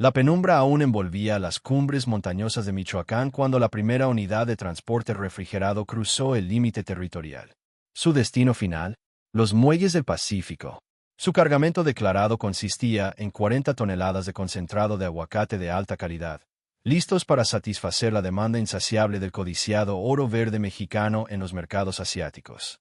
La penumbra aún envolvía las cumbres montañosas de Michoacán cuando la primera unidad de transporte refrigerado cruzó el límite territorial. Su destino final, los muelles del Pacífico. Su cargamento declarado consistía en 40 toneladas de concentrado de aguacate de alta calidad, listos para satisfacer la demanda insaciable del codiciado oro verde mexicano en los mercados asiáticos.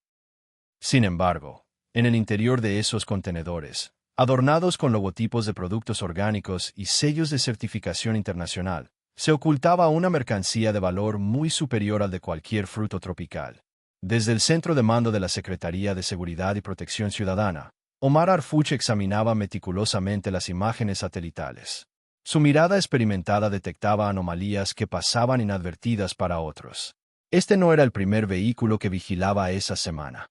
Sin embargo, en el interior de esos contenedores, adornados con logotipos de productos orgánicos y sellos de certificación internacional, se ocultaba una mercancía de valor muy superior al de cualquier fruto tropical. Desde el centro de mando de la Secretaría de Seguridad y Protección Ciudadana, Omar Arfuch examinaba meticulosamente las imágenes satelitales. Su mirada experimentada detectaba anomalías que pasaban inadvertidas para otros. Este no era el primer vehículo que vigilaba esa semana.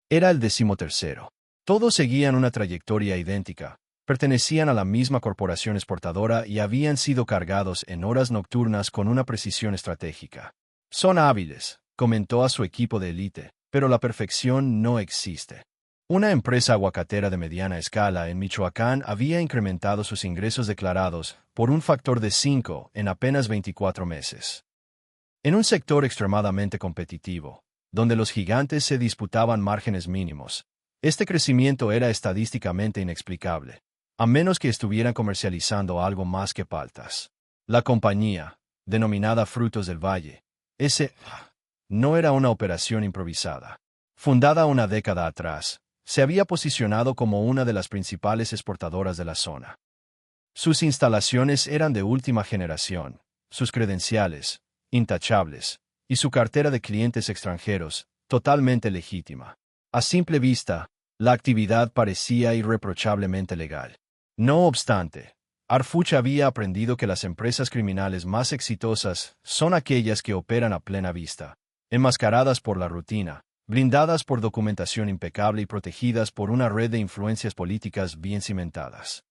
Era el 13º. Todos seguían una trayectoria idéntica, pertenecían a la misma corporación exportadora y habían sido cargados en horas nocturnas con una precisión estratégica. Son hábiles, comentó a su equipo de élite, pero la perfección no existe. Una empresa aguacatera de mediana escala en Michoacán había incrementado sus ingresos declarados por un factor de 5 en apenas 24 meses. En un sector extremadamente competitivo, donde los gigantes se disputaban márgenes mínimos, este crecimiento era estadísticamente inexplicable, a menos que estuvieran comercializando algo más que paltas. La compañía, denominada Frutos del Valle, no era una operación improvisada. Fundada una década atrás, se había posicionado como una de las principales exportadoras de la zona. Sus instalaciones eran de última generación, sus credenciales, intachables, y su cartera de clientes extranjeros, totalmente legítima. A simple vista, la actividad parecía irreprochablemente legal. No obstante, Arfuch había aprendido que las empresas criminales más exitosas son aquellas que operan a plena vista, enmascaradas por la rutina, blindadas por documentación impecable y protegidas por una red de influencias políticas bien cimentadas.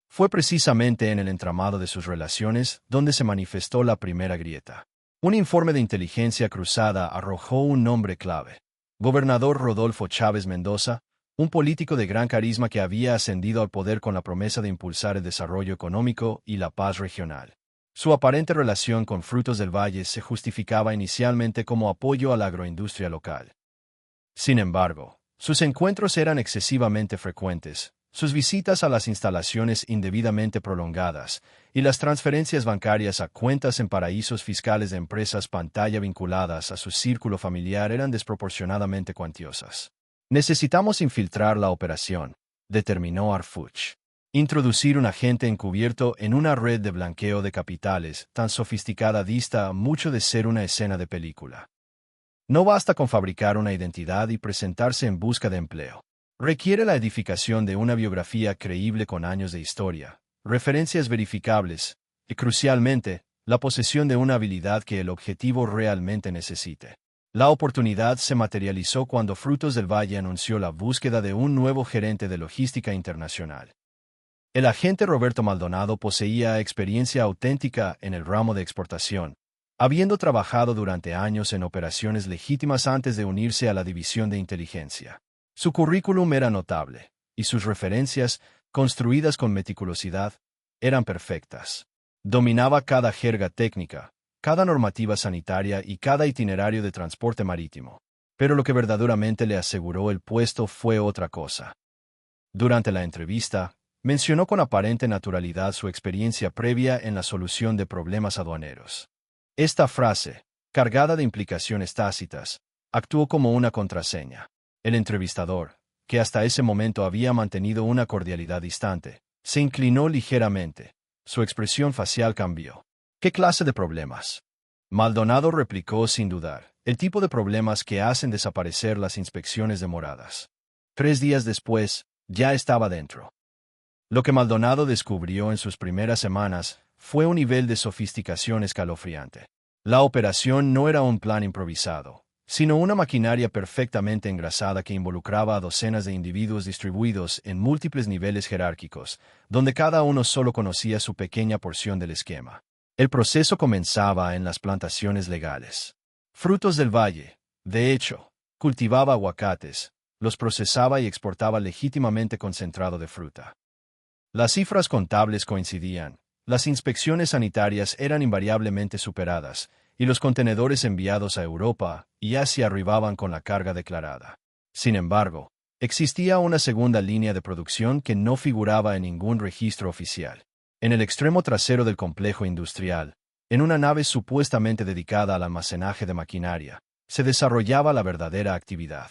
Fue precisamente en el entramado de sus relaciones donde se manifestó la primera grieta. Un informe de inteligencia cruzada arrojó un nombre clave: Gobernador Rodolfo Chávez Mendoza, un político de gran carisma que había ascendido al poder con la promesa de impulsar el desarrollo económico y la paz regional. Su aparente relación con Frutos del Valle se justificaba inicialmente como apoyo a la agroindustria local. Sin embargo, sus encuentros eran excesivamente frecuentes, sus visitas a las instalaciones indebidamente prolongadas, y las transferencias bancarias a cuentas en paraísos fiscales de empresas pantalla vinculadas a su círculo familiar eran desproporcionadamente cuantiosas. Necesitamos infiltrar la operación, determinó Arfuch. Introducir un agente encubierto en una red de blanqueo de capitales tan sofisticada dista mucho de ser una escena de película. No basta con fabricar una identidad y presentarse en busca de empleo. Requiere la edificación de una biografía creíble con años de historia, referencias verificables y, crucialmente, la posesión de una habilidad que el objetivo realmente necesite. La oportunidad se materializó cuando Frutos del Valle anunció la búsqueda de un nuevo gerente de logística internacional. El agente Roberto Maldonado poseía experiencia auténtica en el ramo de exportación, habiendo trabajado durante años en operaciones legítimas antes de unirse a la división de inteligencia. Su currículum era notable, y sus referencias, construidas con meticulosidad, eran perfectas. Dominaba cada jerga técnica, cada normativa sanitaria y cada itinerario de transporte marítimo. Pero lo que verdaderamente le aseguró el puesto fue otra cosa. Durante la entrevista, mencionó con aparente naturalidad su experiencia previa en la solución de problemas aduaneros. Esta frase, cargada de implicaciones tácitas, actuó como una contraseña. El entrevistador, que hasta ese momento había mantenido una cordialidad distante, se inclinó ligeramente. Su expresión facial cambió. ¿Qué clase de problemas? Maldonado replicó sin dudar: el tipo de problemas que hacen desaparecer las inspecciones demoradas. 3 días después, ya estaba dentro. Lo que Maldonado descubrió en sus primeras semanas fue un nivel de sofisticación escalofriante. La operación no era un plan improvisado, sino una maquinaria perfectamente engrasada que involucraba a docenas de individuos distribuidos en múltiples niveles jerárquicos, donde cada uno solo conocía su pequeña porción del esquema. El proceso comenzaba en las plantaciones legales. Frutos del Valle, de hecho, cultivaba aguacates, los procesaba y exportaba legítimamente concentrado de fruta. Las cifras contables coincidían, las inspecciones sanitarias eran invariablemente superadas, y los contenedores enviados a Europa y Asia arribaban con la carga declarada. Sin embargo, existía una segunda línea de producción que no figuraba en ningún registro oficial. En el extremo trasero del complejo industrial, en una nave supuestamente dedicada al almacenaje de maquinaria, se desarrollaba la verdadera actividad.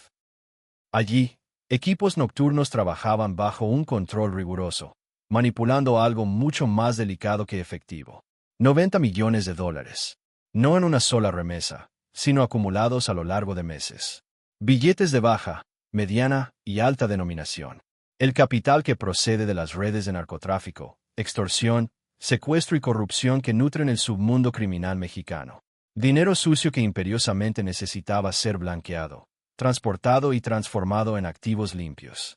Allí, equipos nocturnos trabajaban bajo un control riguroso, manipulando algo mucho más delicado que efectivo. 90 millones de dólares. No en una sola remesa, sino acumulados a lo largo de meses. Billetes de baja, mediana y alta denominación. El capital que procede de las redes de narcotráfico, extorsión, secuestro y corrupción que nutren el submundo criminal mexicano. Dinero sucio que imperiosamente necesitaba ser blanqueado, transportado y transformado en activos limpios.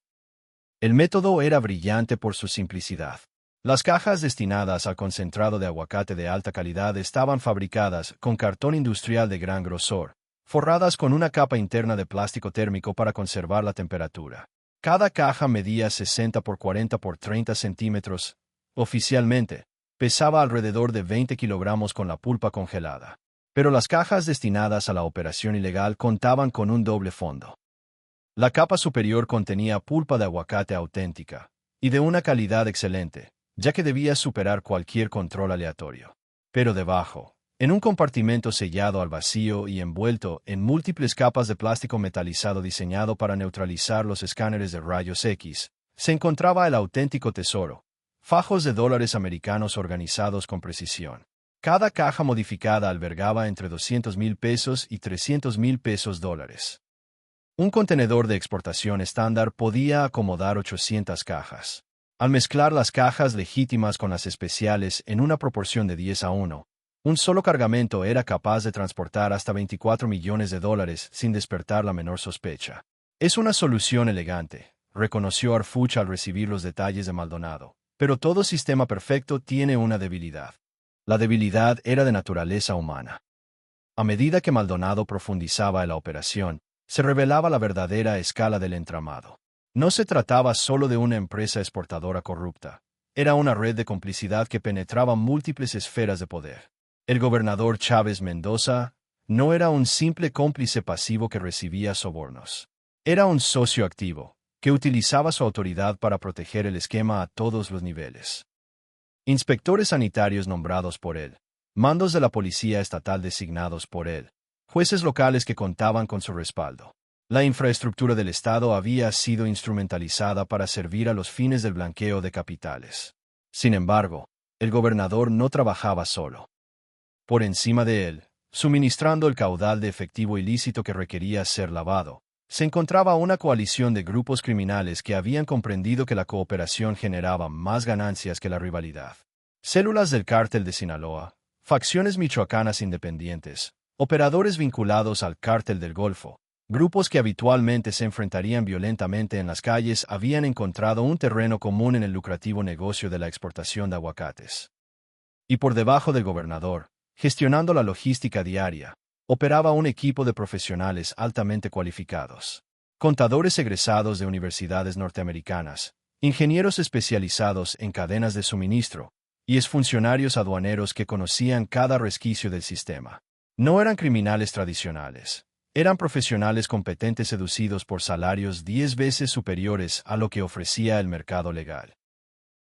El método era brillante por su simplicidad. Las cajas destinadas al concentrado de aguacate de alta calidad estaban fabricadas con cartón industrial de gran grosor, forradas con una capa interna de plástico térmico para conservar la temperatura. Cada caja medía 60 por 40 por 30 centímetros. Oficialmente, pesaba alrededor de 20 kilogramos con la pulpa congelada. Pero las cajas destinadas a la operación ilegal contaban con un doble fondo. La capa superior contenía pulpa de aguacate auténtica, y de una calidad excelente, ya que debía superar cualquier control aleatorio. Pero debajo, en un compartimento sellado al vacío y envuelto en múltiples capas de plástico metalizado diseñado para neutralizar los escáneres de rayos X, se encontraba el auténtico tesoro, fajos de dólares americanos organizados con precisión. Cada caja modificada albergaba entre 200,000 pesos y 300,000 pesos dólares. Un contenedor de exportación estándar podía acomodar 800 cajas. Al mezclar las cajas legítimas con las especiales en una proporción de 10:1, un solo cargamento era capaz de transportar hasta 24 millones de dólares sin despertar la menor sospecha. Es una solución elegante, reconoció Harfuch al recibir los detalles de Maldonado, pero todo sistema perfecto tiene una debilidad. La debilidad era de naturaleza humana. A medida que Maldonado profundizaba en la operación, se revelaba la verdadera escala del entramado. No se trataba solo de una empresa exportadora corrupta. Era una red de complicidad que penetraba múltiples esferas de poder. El gobernador Chávez Mendoza no era un simple cómplice pasivo que recibía sobornos. Era un socio activo, que utilizaba su autoridad para proteger el esquema a todos los niveles. Inspectores sanitarios nombrados por él, mandos de la policía estatal designados por él, jueces locales que contaban con su respaldo. La infraestructura del Estado había sido instrumentalizada para servir a los fines del blanqueo de capitales. Sin embargo, el gobernador no trabajaba solo. Por encima de él, suministrando el caudal de efectivo ilícito que requería ser lavado, se encontraba una coalición de grupos criminales que habían comprendido que la cooperación generaba más ganancias que la rivalidad. Células del cártel de Sinaloa, facciones michoacanas independientes, operadores vinculados al cártel del Golfo, grupos que habitualmente se enfrentarían violentamente en las calles habían encontrado un terreno común en el lucrativo negocio de la exportación de aguacates. Y por debajo del gobernador, gestionando la logística diaria, operaba un equipo de profesionales altamente cualificados. Contadores egresados de universidades norteamericanas, ingenieros especializados en cadenas de suministro, y exfuncionarios aduaneros que conocían cada resquicio del sistema. No eran criminales tradicionales. Eran profesionales competentes seducidos por salarios 10 veces superiores a lo que ofrecía el mercado legal.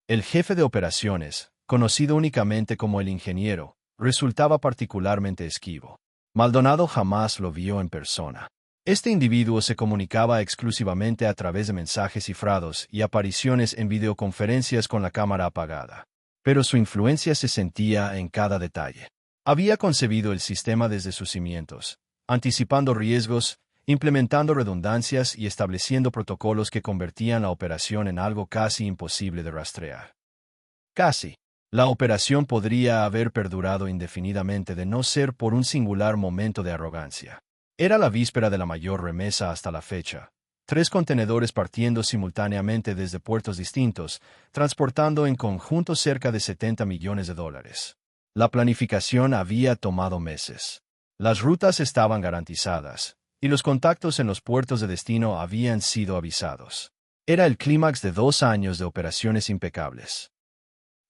El jefe de operaciones, conocido únicamente como el ingeniero, resultaba particularmente esquivo. Maldonado jamás lo vio en persona. Este individuo se comunicaba exclusivamente a través de mensajes cifrados y apariciones en videoconferencias con la cámara apagada. Pero su influencia se sentía en cada detalle. Había concebido el sistema desde sus cimientos, anticipando riesgos, implementando redundancias y estableciendo protocolos que convertían la operación en algo casi imposible de rastrear. Casi. La operación podría haber perdurado indefinidamente de no ser por un singular momento de arrogancia. Era la víspera de la mayor remesa hasta la fecha. 3 contenedores partiendo simultáneamente desde puertos distintos, transportando en conjunto cerca de 70 millones de dólares. La planificación había tomado meses. Las rutas estaban garantizadas, y los contactos en los puertos de destino habían sido avisados. Era el clímax de 2 años de operaciones impecables.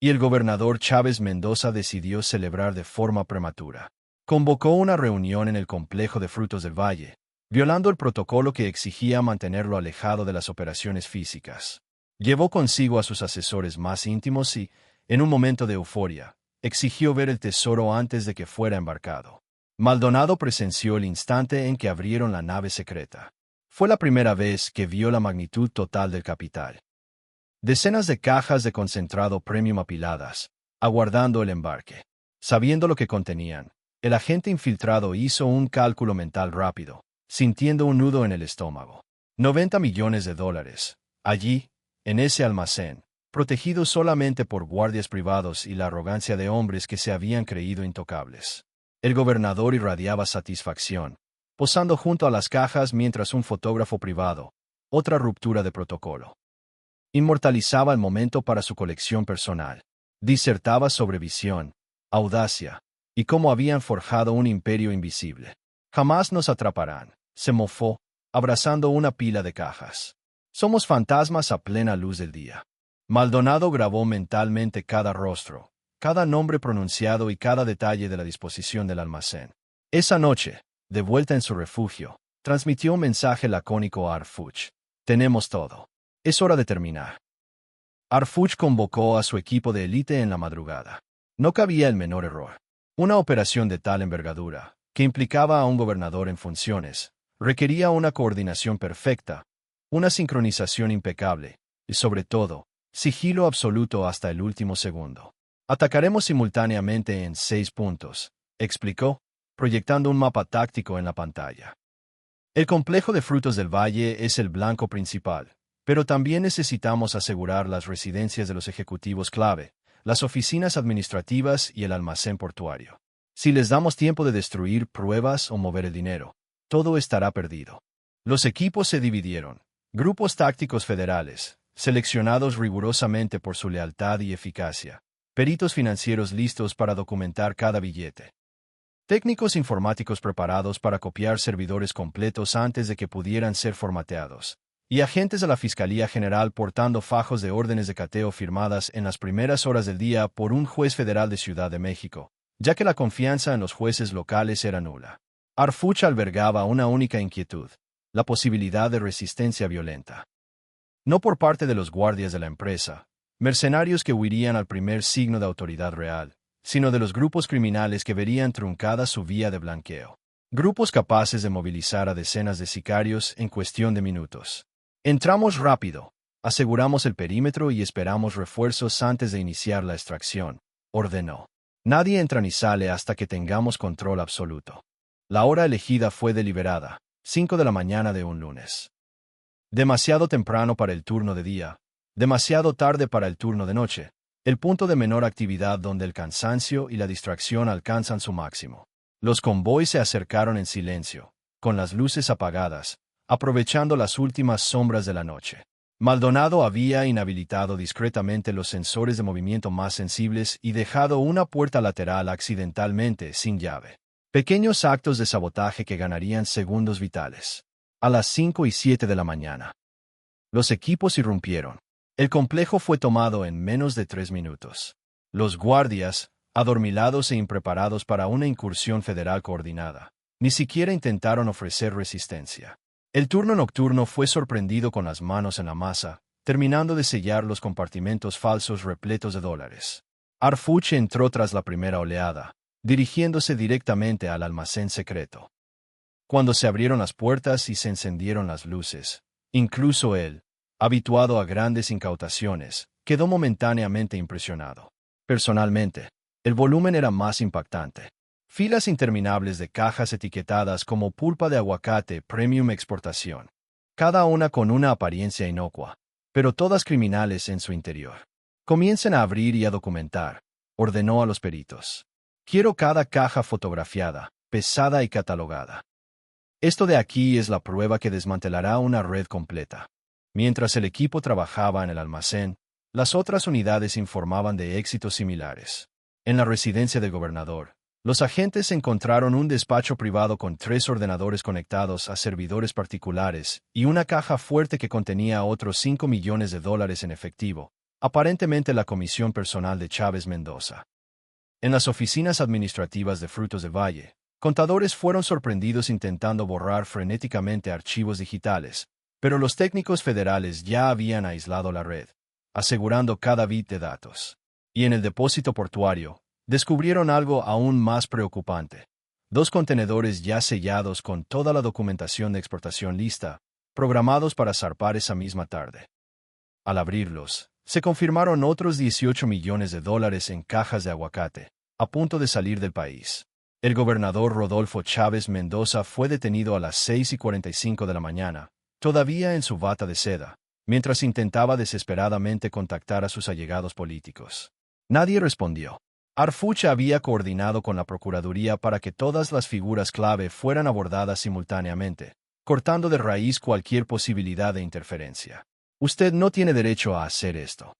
Y el gobernador Chávez Mendoza decidió celebrar de forma prematura. Convocó una reunión en el complejo de Frutos del Valle, violando el protocolo que exigía mantenerlo alejado de las operaciones físicas. Llevó consigo a sus asesores más íntimos y, en un momento de euforia, exigió ver el tesoro antes de que fuera embarcado. Maldonado presenció el instante en que abrieron la nave secreta. Fue la primera vez que vio la magnitud total del capital. Decenas de cajas de concentrado premium apiladas, aguardando el embarque. Sabiendo lo que contenían, el agente infiltrado hizo un cálculo mental rápido, sintiendo un nudo en el estómago. $90 millones. Allí, en ese almacén, protegido solamente por guardias privados y la arrogancia de hombres que se habían creído intocables. El gobernador irradiaba satisfacción, posando junto a las cajas mientras un fotógrafo privado, otra ruptura de protocolo, inmortalizaba el momento para su colección personal. Disertaba sobre visión, audacia, y cómo habían forjado un imperio invisible. Jamás nos atraparán, se mofó, abrazando una pila de cajas. Somos fantasmas a plena luz del día. Maldonado grabó mentalmente cada rostro, cada nombre pronunciado y cada detalle de la disposición del almacén. Esa noche, de vuelta en su refugio, transmitió un mensaje lacónico a Arfuch. Tenemos todo. Es hora de terminar. Arfuch convocó a su equipo de élite en la madrugada. No cabía el menor error. Una operación de tal envergadura, que implicaba a un gobernador en funciones, requería una coordinación perfecta, una sincronización impecable, y sobre todo, sigilo absoluto hasta el último segundo. Atacaremos simultáneamente en 6 puntos, explicó, proyectando un mapa táctico en la pantalla. El complejo de Frutos del Valle es el blanco principal, pero también necesitamos asegurar las residencias de los ejecutivos clave, las oficinas administrativas y el almacén portuario. Si les damos tiempo de destruir pruebas o mover el dinero, todo estará perdido. Los equipos se dividieron. Grupos tácticos federales, seleccionados rigurosamente por su lealtad y eficacia. Peritos financieros listos para documentar cada billete. Técnicos informáticos preparados para copiar servidores completos antes de que pudieran ser formateados. Y agentes de la Fiscalía General portando fajos de órdenes de cateo firmadas en las primeras horas del día por un juez federal de Ciudad de México, ya que la confianza en los jueces locales era nula. Arfuch albergaba una única inquietud: la posibilidad de resistencia violenta. No por parte de los guardias de la empresa, mercenarios que huirían al primer signo de autoridad real, sino de los grupos criminales que verían truncada su vía de blanqueo. Grupos capaces de movilizar a decenas de sicarios en cuestión de minutos. Entramos rápido, aseguramos el perímetro y esperamos refuerzos antes de iniciar la extracción, ordenó. Nadie entra ni sale hasta que tengamos control absoluto. La hora elegida fue deliberada, 5 de la mañana de un lunes. Demasiado temprano para el turno de día, demasiado tarde para el turno de noche, el punto de menor actividad donde el cansancio y la distracción alcanzan su máximo. Los convoys se acercaron en silencio, con las luces apagadas, aprovechando las últimas sombras de la noche. Maldonado había inhabilitado discretamente los sensores de movimiento más sensibles y dejado una puerta lateral accidentalmente sin llave. Pequeños actos de sabotaje que ganarían segundos vitales. A las 5:07 de la mañana. Los equipos irrumpieron. El complejo fue tomado en menos de 3 minutos. Los guardias, adormilados e impreparados para una incursión federal coordinada, ni siquiera intentaron ofrecer resistencia. El turno nocturno fue sorprendido con las manos en la masa, terminando de sellar los compartimentos falsos repletos de dólares. Arfuch entró tras la primera oleada, dirigiéndose directamente al almacén secreto. Cuando se abrieron las puertas y se encendieron las luces, incluso él, habituado a grandes incautaciones, quedó momentáneamente impresionado. Personalmente, el volumen era más impactante. Filas interminables de cajas etiquetadas como pulpa de aguacate premium exportación. Cada una con una apariencia inocua, pero todas criminales en su interior. Comiencen a abrir y a documentar, ordenó a los peritos. Quiero cada caja fotografiada, pesada y catalogada. Esto de aquí es la prueba que desmantelará una red completa. Mientras el equipo trabajaba en el almacén, las otras unidades informaban de éxitos similares. En la residencia del gobernador, Los agentes encontraron un despacho privado con 3 ordenadores conectados a servidores particulares y una caja fuerte que contenía otros $5 millones en efectivo, aparentemente la comisión personal de Chávez Mendoza. En las oficinas administrativas de Frutos del Valle, contadores fueron sorprendidos intentando borrar frenéticamente archivos digitales, pero los técnicos federales ya habían aislado la red, asegurando cada bit de datos. Y en el depósito portuario, descubrieron algo aún más preocupante. 2 contenedores ya sellados con toda la documentación de exportación lista, programados para zarpar esa misma tarde. Al abrirlos, se confirmaron otros $18 millones en cajas de aguacate, a punto de salir del país. El gobernador Rodolfo Chávez Mendoza fue detenido a las 6:45 de la mañana, todavía en su bata de seda, mientras intentaba desesperadamente contactar a sus allegados políticos. Nadie respondió. Harfuch había coordinado con la Procuraduría para que todas las figuras clave fueran abordadas simultáneamente, cortando de raíz cualquier posibilidad de interferencia. «Usted no tiene derecho a hacer esto»,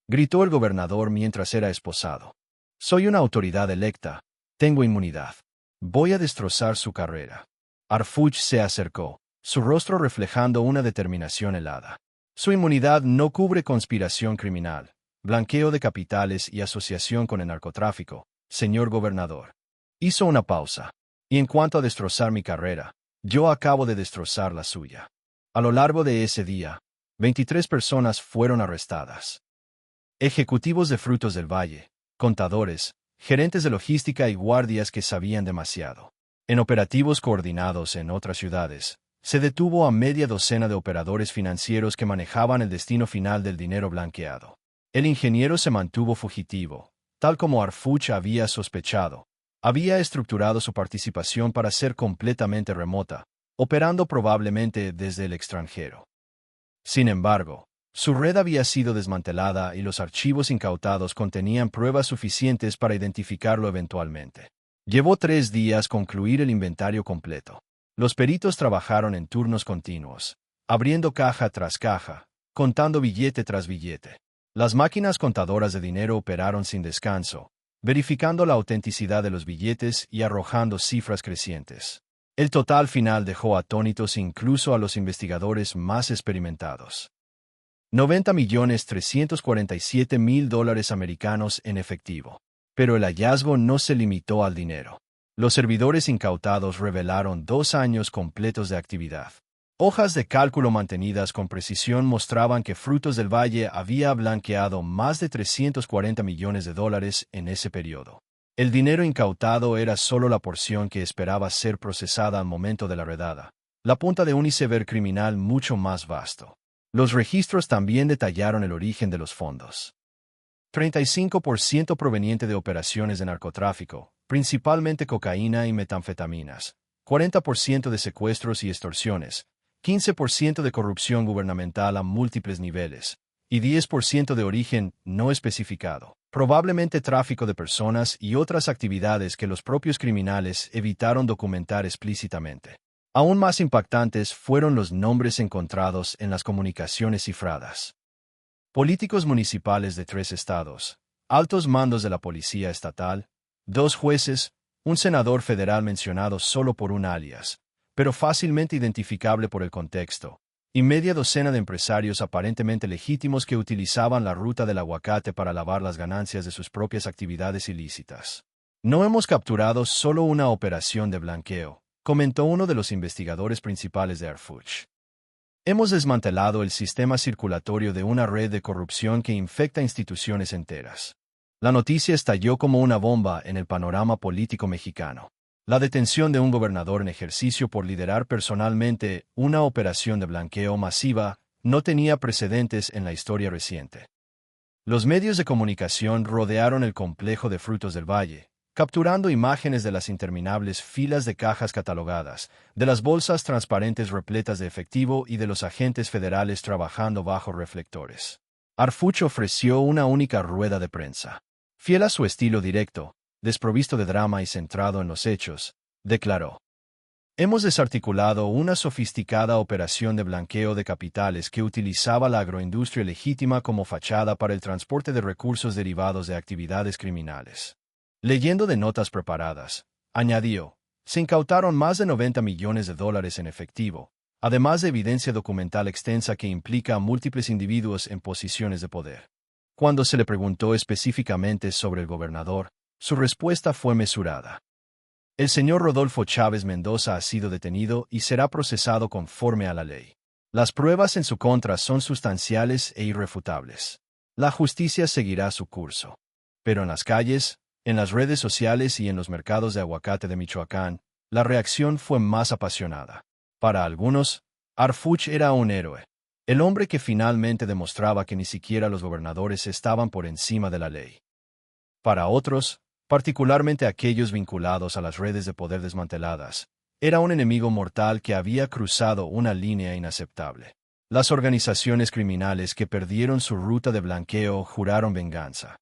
gritó el gobernador mientras era esposado. «Soy una autoridad electa. Tengo inmunidad. Voy a destrozar su carrera». Harfuch se acercó, su rostro reflejando una determinación helada. «Su inmunidad no cubre conspiración criminal, blanqueo de capitales y asociación con el narcotráfico, señor gobernador». Hizo una pausa. «Y en cuanto a destrozar mi carrera, yo acabo de destrozar la suya». A lo largo de ese día, 23 personas fueron arrestadas. Ejecutivos de Frutos del Valle, contadores, gerentes de logística y guardias que sabían demasiado. En operativos coordinados en otras ciudades, se detuvo a media docena de operadores financieros que manejaban el destino final del dinero blanqueado. El ingeniero se mantuvo fugitivo, tal como Harfuch había sospechado. Había estructurado su participación para ser completamente remota, operando probablemente desde el extranjero. Sin embargo, su red había sido desmantelada y los archivos incautados contenían pruebas suficientes para identificarlo eventualmente. Llevó 3 días concluir el inventario completo. Los peritos trabajaron en turnos continuos, abriendo caja tras caja, contando billete tras billete. Las máquinas contadoras de dinero operaron sin descanso, verificando la autenticidad de los billetes y arrojando cifras crecientes. El total final dejó atónitos incluso a los investigadores más experimentados. $90.347.000 americanos en efectivo. Pero el hallazgo no se limitó al dinero. Los servidores incautados revelaron 2 años completos de actividad. Hojas de cálculo mantenidas con precisión mostraban que Frutos del Valle había blanqueado más de $340 millones en ese periodo. El dinero incautado era solo la porción que esperaba ser procesada al momento de la redada, la punta de un iceberg criminal mucho más vasto. Los registros también detallaron el origen de los fondos. 35% proveniente de operaciones de narcotráfico, principalmente cocaína y metanfetaminas, 40% de secuestros y extorsiones, 15% de corrupción gubernamental a múltiples niveles, y 10% de origen no especificado, probablemente tráfico de personas y otras actividades que los propios criminales evitaron documentar explícitamente. Aún más impactantes fueron los nombres encontrados en las comunicaciones cifradas. Políticos municipales de 3 estados, altos mandos de la policía estatal, 2 jueces, un senador federal mencionado solo por un alias, pero fácilmente identificable por el contexto, y media docena de empresarios aparentemente legítimos que utilizaban la ruta del aguacate para lavar las ganancias de sus propias actividades ilícitas. «No hemos capturado solo una operación de blanqueo», comentó uno de los investigadores principales de Harfuch. «Hemos desmantelado el sistema circulatorio de una red de corrupción que infecta instituciones enteras». La noticia estalló como una bomba en el panorama político mexicano. La detención de un gobernador en ejercicio por liderar personalmente una operación de blanqueo masiva no tenía precedentes en la historia reciente. Los medios de comunicación rodearon el complejo de Frutos del Valle, capturando imágenes de las interminables filas de cajas catalogadas, de las bolsas transparentes repletas de efectivo y de los agentes federales trabajando bajo reflectores. Harfuch ofreció una única rueda de prensa. Fiel a su estilo directo, desprovisto de drama y centrado en los hechos, declaró: «Hemos desarticulado una sofisticada operación de blanqueo de capitales que utilizaba la agroindustria legítima como fachada para el transporte de recursos derivados de actividades criminales. Leyendo de notas preparadas, añadió, se incautaron más de 90 millones de dólares en efectivo, además de evidencia documental extensa que implica a múltiples individuos en posiciones de poder. Cuando se le preguntó específicamente sobre el gobernador, su respuesta fue mesurada. El señor Rodolfo Chávez Mendoza ha sido detenido y será procesado conforme a la ley. Las pruebas en su contra son sustanciales e irrefutables. La justicia seguirá su curso. Pero en las calles, en las redes sociales y en los mercados de aguacate de Michoacán, la reacción fue más apasionada. Para algunos, Arfuch era un héroe, el hombre que finalmente demostraba que ni siquiera los gobernadores estaban por encima de la ley. Para otros, particularmente aquellos vinculados a las redes de poder desmanteladas, era un enemigo mortal que había cruzado una línea inaceptable. Las organizaciones criminales que perdieron su ruta de blanqueo juraron venganza.